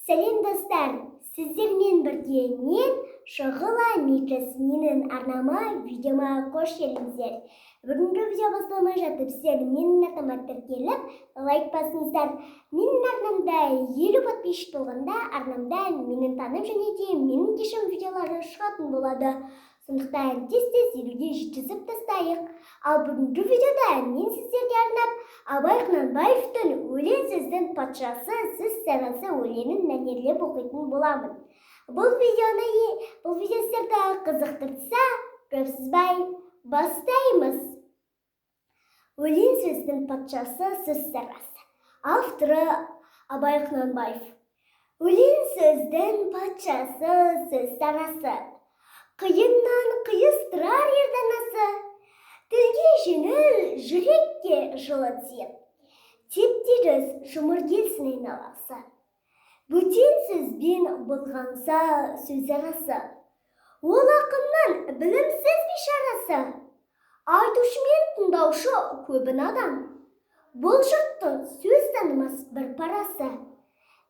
Сәлем достар, сіздермен бірге мен Шағыла Микас, менің арнама видеома қош келдіңіздер. Бүгінгі видео басталмай жатып, сіздер менің арнама тіркеліп, лайк басыңыздар. Менің арнамда 50 подписчик болғанда, арнамда менің таным және де менің кешім видеолары шығатын болады. Сондықтан тез-тез 50-ге жеткізіп тастайық. Ал бүгінгі видеода мен сіздерге арнап Абай Құнанбаевтың «Өлең сөздің патшасы, сөз сарасы» өлеңін мәнерлеп оқитын боламын. Бұл видео сіздерді қызықтырса, көп созбай бастаймыз. Өлең сөздің патшасы, сөз сарасы. Авторы Абай Құнанбаев. Өлең сөздің патшасы, сөз сарасы. Қиыннан қиыстырар ерданасы, тілге жеңіл, жүрекке жылы тиіп, теп-тегіс жұмыр келсін айналасы. Бөтен сөзбен былғанса сөз арасы, ол ақынның білімсіз бишарасы. Айтушы мен тыңдаушы көбін адам, бұл жұрттың сөз танымас бір парасы.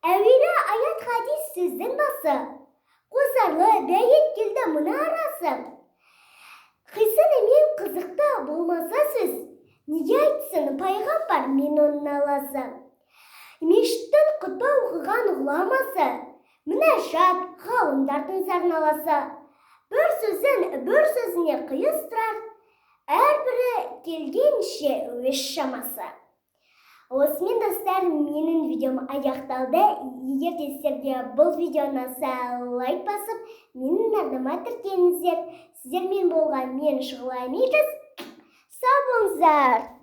Әуелі аят хадис сөздің басы, қосарлы бәйет келді мұна арасы. Қисыны мен қызықты болмаса сөз, неге айтсын пайғамбар мен оның аласы. Мешіттің құтпа оқыған ғұламасы, мінәжат ғалымдардың сарналасы. Бір сөзіне қиыстырар, әрбірі келгенше өз шамасы. Осымен достар, менің видеом аяқталды. Егер де сіздерге бұл видео ұнаса, лайк басып, менің арнама тіркеліңіздер. Сіздермен болған мен Шағыла Микас. Сау болыңыздар!